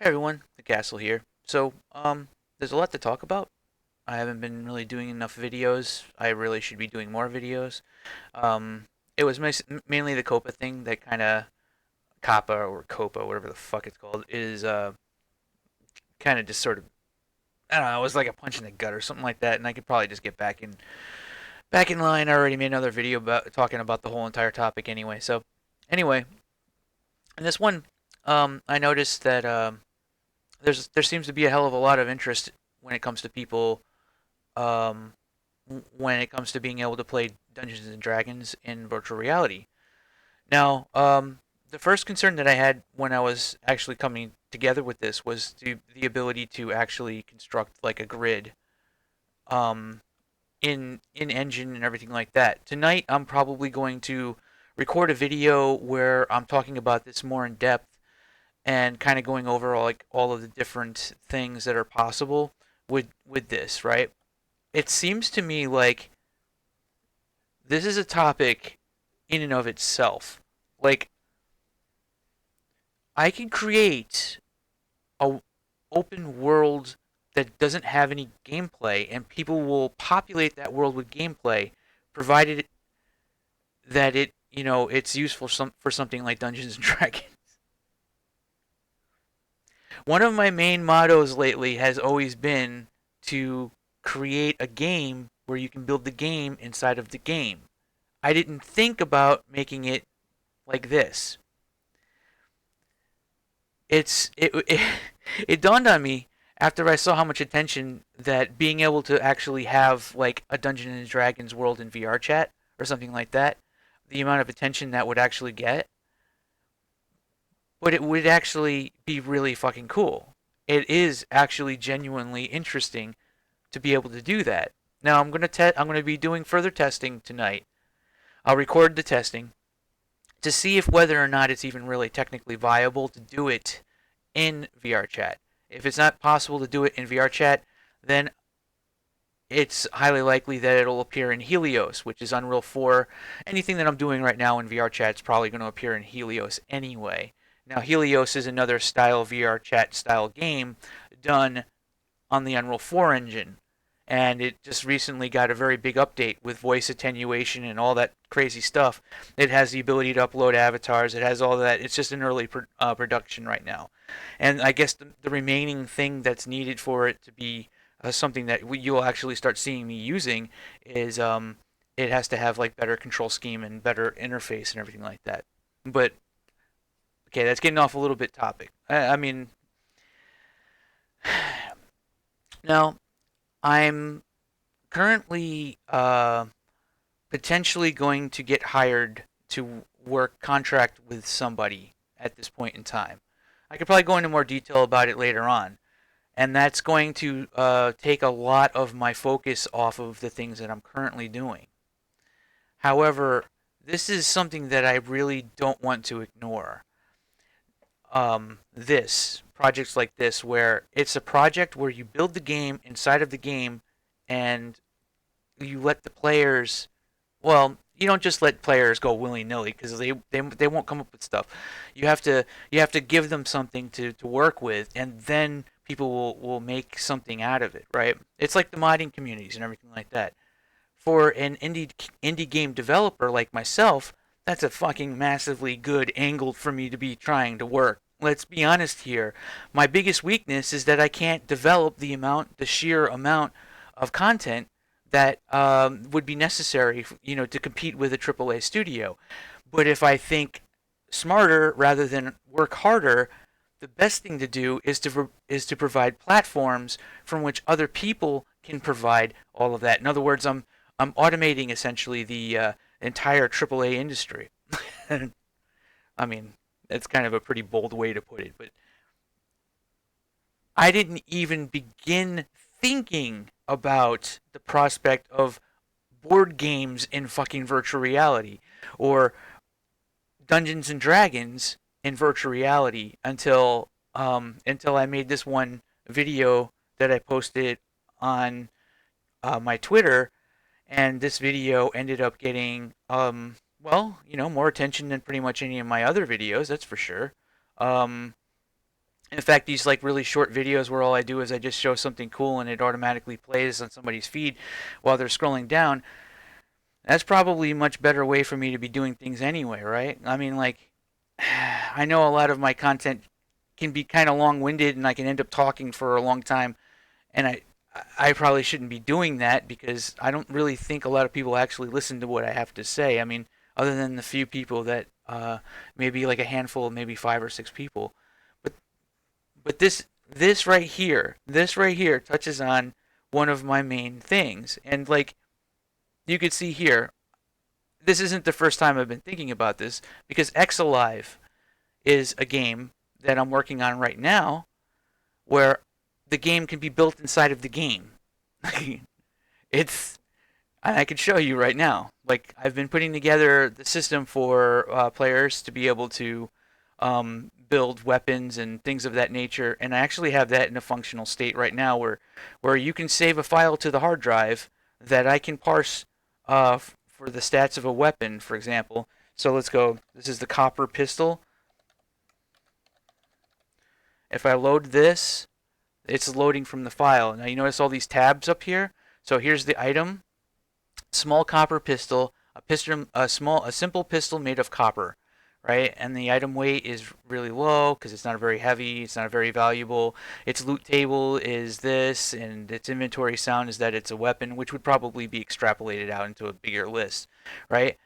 Hey everyone, the Castle here. There's a lot to talk about. I haven't been really doing enough videos. I really should be doing more videos. It was mainly the Copa thing that kind of Kappa or Copa, whatever the fuck it's called, is kind of just sort of I don't know. It was like a punch in the gut or something like that, and I could probably just get back in line. I already made another video about talking about the whole entire topic anyway. Anyway, in this one, I noticed that there seems to be a hell of a lot of interest when it comes to people um, when it comes to being able to play Dungeons and Dragons in virtual reality. Now, the first concern that I had when I was actually coming together with this was the ability to actually construct like a grid um, in Engine and everything like that. Tonight, I'm probably going to record a video where I'm talking about this more in depth and kind of going over all of the different things that are possible with this, right? It seems to me like this is a topic in and of itself. Like I can create a open world that doesn't have any gameplay and people will populate that world with gameplay provided that it's useful for something like Dungeons and Dragons. One of my main mottos lately has always been to create a game where you can build the game inside of the game. I didn't think about making it like this. It it dawned on me after I saw how much attention that being able to actually have like a Dungeons and Dragons world in VR chat or something like that, the amount of attention that would actually get, but it would actually be really fucking cool. It is actually genuinely interesting to be able to do that. Now I'm gonna be doing further testing tonight. I'll record the testing to see if whether or not it's even really technically viable to do it in VR chat. If it's not possible to do it in VR chat, then it's highly likely that it'll appear in Helios, which is Unreal 4. Anything that I'm doing right now in VR chat is probably going to appear in Helios anyway. Now, Helios is another style VR chat style game done on the Unreal 4 engine. And it just recently got a very big update with voice attenuation and all that crazy stuff. It has the ability to upload avatars. It has all that. It's just in early production right now. And I guess the remaining thing that's needed for it to be something that you'll actually start seeing me using is it has to have like better control scheme and better interface and everything like that. But okay, that's getting off a little bit topic. I mean, now I'm currently potentially going to get hired to work contract with somebody at this point in time. I could probably go into more detail about it later on, and that's going to take a lot of my focus off of the things that I'm currently doing. However, this is something that I really don't want to ignore. This projects like this, where it's a project where you build the game inside of the game, and you let the players. Well, you don't just let players go willy nilly because they won't come up with stuff. You have to give them something to work with, and then people will make something out of it, right? It's like the modding communities and everything like that. For an indie game developer like myself, that's a fucking massively good angle for me to be trying to work. Let's be honest here. My biggest weakness is that I can't develop the sheer amount of content that would be necessary, to compete with a AAA studio. But if I think smarter rather than work harder, the best thing to do is to provide platforms from which other people can provide all of that. In other words, I'm automating essentially the entire AAA industry. I mean, that's kind of a pretty bold way to put it, but I didn't even begin thinking about the prospect of board games in fucking virtual reality or Dungeons and Dragons in virtual reality until I made this one video that I posted on my Twitter, and this video ended up getting more attention than pretty much any of my other videos. That's for sure. Um, In fact, these like really short videos where all I do is I just show something cool and it automatically plays on somebody's feed while they're scrolling down, that's probably a much better way for me to be doing things anyway, right? I mean, like, I know a lot of my content can be kind of long-winded and I can end up talking for a long time, and I probably shouldn't be doing that because I don't really think a lot of people actually listen to what I have to say. I mean, other than the few people that maybe like a handful, maybe 5 or 6 people. But this right here touches on one of my main things. And like you could see here, this isn't the first time I've been thinking about this because Exalive is a game that I'm working on right now where the game can be built inside of the game. It's and I can show you right now. Like I've been putting together the system for players to be able to build weapons and things of that nature, and I actually have that in a functional state right now, where you can save a file to the hard drive that I can parse for the stats of a weapon, for example. So let's go. This is the copper pistol. If I load this, it's loading from the file. Now you notice all these tabs up here. So here's the item. Small copper pistol, a simple pistol made of copper, right? And the item weight is really low because it's not very heavy, it's not very valuable. Its loot table is this, and its inventory sound is that it's a weapon, which would probably be extrapolated out into a bigger list, right?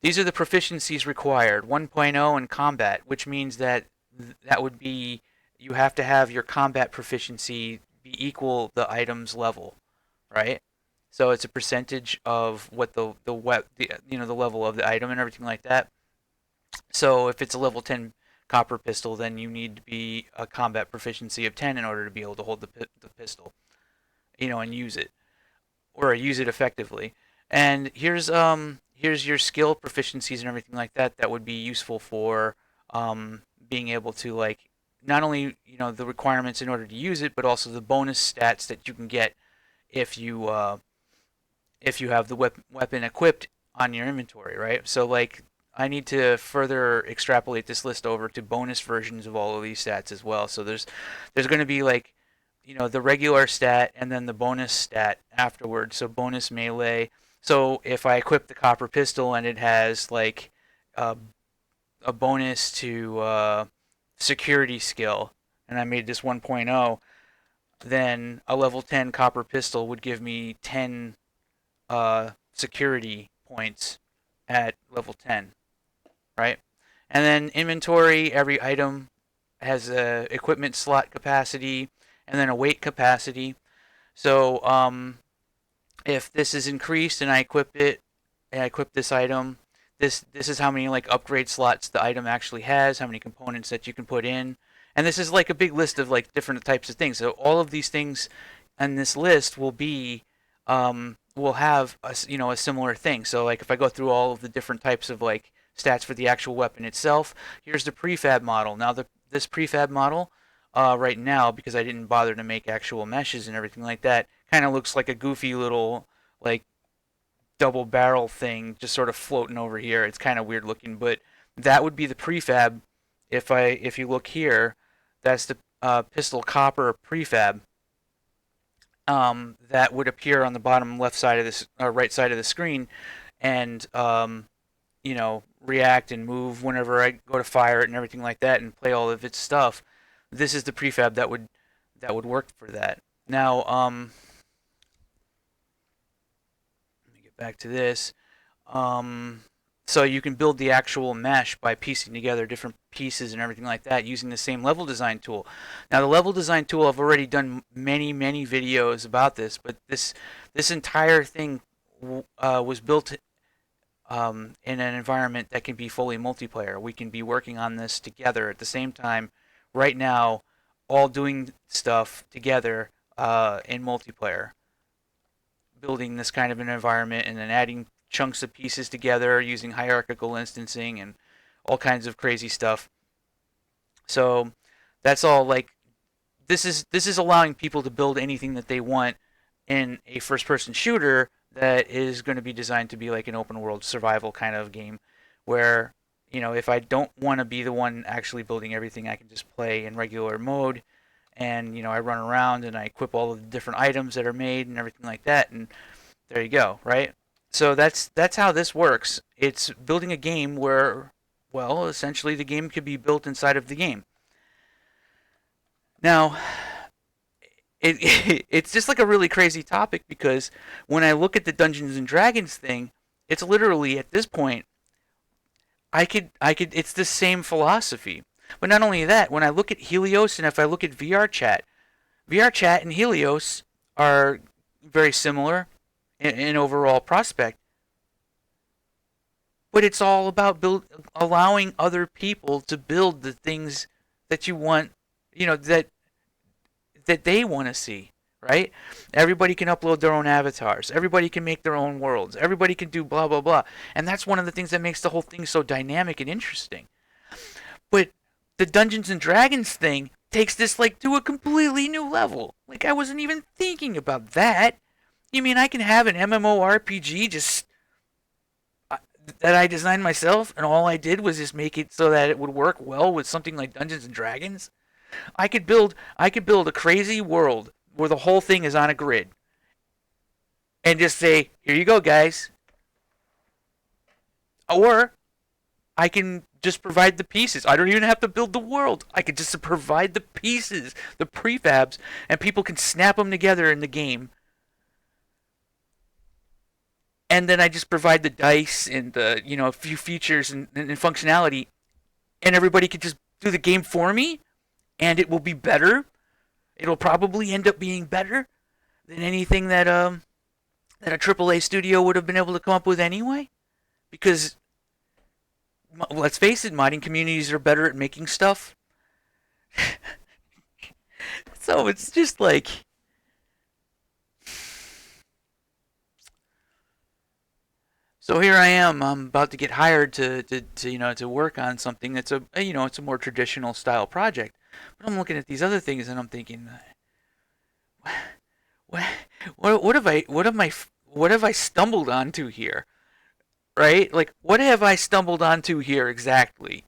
These are the proficiencies required. 1.0 in combat, which means that that would be you have to have your combat proficiency be equal the item's level, right? So it's a percentage of what the level of the item and everything like that. So if it's a level 10 copper pistol, then you need to be a combat proficiency of 10 in order to be able to hold the pistol, and use it or use it effectively. And here's your skill proficiencies and everything like that that would be useful for being able to like not only the requirements in order to use it, but also the bonus stats that you can get if you have the weapon equipped on your inventory, right? So like I need to further extrapolate this list over to bonus versions of all of these stats as well. So there's going to be like the regular stat and then the bonus stat afterwards. So bonus melee. So if I equip the copper pistol and it has like a, a bonus to security skill, and I made this 1.0, then a level 10 copper pistol would give me 10 security points at level 10, right? And then inventory, every item has a equipment slot capacity and then a weight capacity. So if this is increased and I equip it, and I equip this item, this is how many like upgrade slots the item actually has, how many components that you can put in, and this is like a big list of like different types of things. So all of these things on this list will have a similar thing. So like if I go through all of the different types of like stats for the actual weapon itself, here's the prefab model. Now this prefab model right now, because I didn't bother to make actual meshes and everything like that, kind of looks like a goofy little like double barrel thing just sort of floating over here. It's kind of weird looking, but that would be the prefab. If you look here, that's the pistol copper prefab that would appear on the bottom left side of this right side of the screen, and react and move whenever I go to fire it and everything like that, and play all of its stuff. This is the prefab that would work for that. Now, let me get back to this. Um, so you can build the actual mesh by piecing together different pieces and everything like that using the same level design tool. Now the level design tool, I've already done many videos about this, but this entire thing was built in an environment that can be fully multiplayer. We can be working on this together at the same time right now, all doing stuff together in multiplayer, building this kind of an environment and then adding chunks of pieces together using hierarchical instancing and all kinds of crazy stuff. So that's all like this is allowing people to build anything that they want in a first person shooter that is going to be designed to be like an open world survival kind of game where if I don't want to be the one actually building everything, I can just play in regular mode, and I run around and I equip all of the different items that are made and everything like that, and there you go, right? So that's how this works. It's building a game where, well, essentially the game could be built inside of the game. Now, it's just like a really crazy topic because when I look at the Dungeons and Dragons thing, it's literally at this point I could it's the same philosophy. But not only that, when I look at Helios and if I look at VR chat and Helios are very similar in overall prospect, but it's all about allowing other people to build the things that you want, that they want to see, right? Everybody can upload their own avatars. Everybody can make their own worlds. Everybody can do blah blah blah. And that's one of the things that makes the whole thing so dynamic and interesting. But the Dungeons and Dragons thing takes this like to a completely new level. Like I wasn't even thinking about that. You mean I can have an MMORPG just that I designed myself and all I did was just make it so that it would work well with something like Dungeons and Dragons? I could build a crazy world where the whole thing is on a grid and just say, "Here you go, guys." Or I can just provide the pieces. I don't even have to build the world. I could just provide the pieces, the prefabs, and people can snap them together in the game. And then I just provide the dice and the a few features and functionality, and everybody can just do the game for me, and it will be better. It'll probably end up being better than anything that a AAA studio would have been able to come up with anyway. Because let's face it, modding communities are better at making stuff. So it's just like, so here I am. I'm about to get hired to work on something that's it's a more traditional style project. But I'm looking at these other things and I'm thinking, what what have I stumbled onto here? Right? Like, what have I stumbled onto here exactly?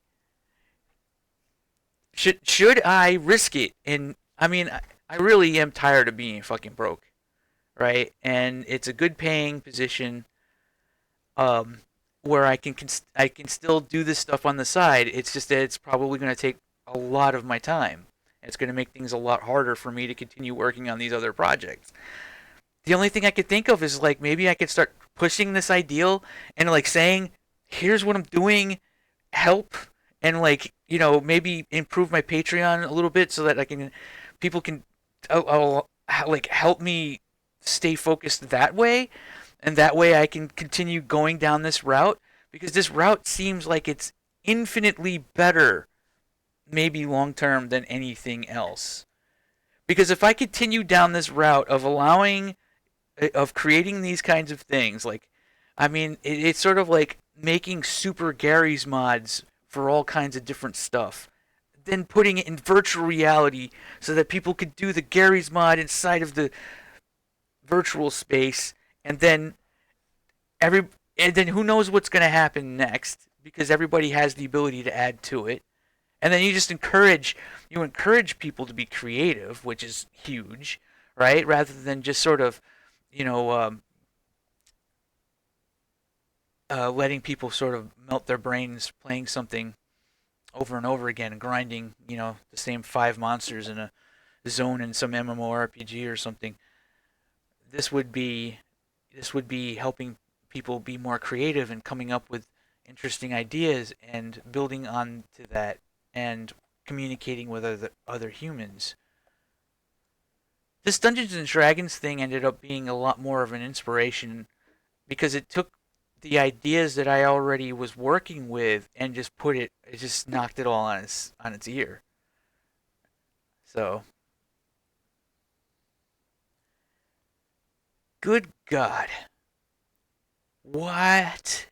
Should I risk it? And I mean, I really am tired of being fucking broke, right? And it's a good paying position, um, where I can still do this stuff on the side. It's just that it's probably going to take a lot of my time. It's going to make things a lot harder for me to continue working on these other projects. The only thing I could think of is like maybe I could start pushing this ideal and like saying, "Here's what I'm doing, help," and like maybe improve my Patreon a little bit so that I can people can like help me stay focused that way, and that way I can continue going down this route because this route seems like it's infinitely better, maybe long term than anything else. Because if I continue down this route of creating these kinds of things, like, I mean, it's sort of like making Super Gary's mods for all kinds of different stuff, then putting it in virtual reality so that people could do the Gary's mod inside of the virtual space, and then every and then who knows what's going to happen next because everybody has the ability to add to it. And then you encourage people to be creative, which is huge, right? Rather than just sort of, you know, um, letting people sort of melt their brains playing something over and over again and grinding, the same five monsters in a zone in some MMORPG or something. This would be this would be helping people be more creative and coming up with interesting ideas and building on to that and communicating with other humans. This Dungeons and Dragons thing ended up being a lot more of an inspiration because it took the ideas that I already was working with and it just knocked it all on its ear. So, good God, what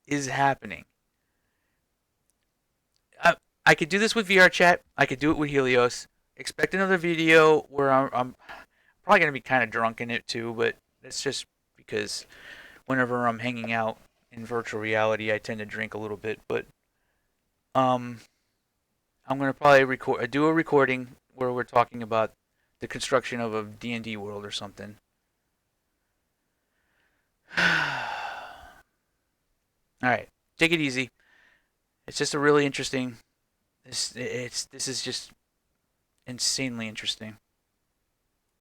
is happening? I could do this with VR chat. I could do it with Helios. Expect another video where I'm probably gonna be kind of drunk in it too, but it's just because whenever I'm hanging out in virtual reality, I tend to drink a little bit. But Um, I'm gonna probably do a recording where we're talking about the construction of a D&D world or something. All right, take it easy. It's just a really interesting. This is just insanely interesting.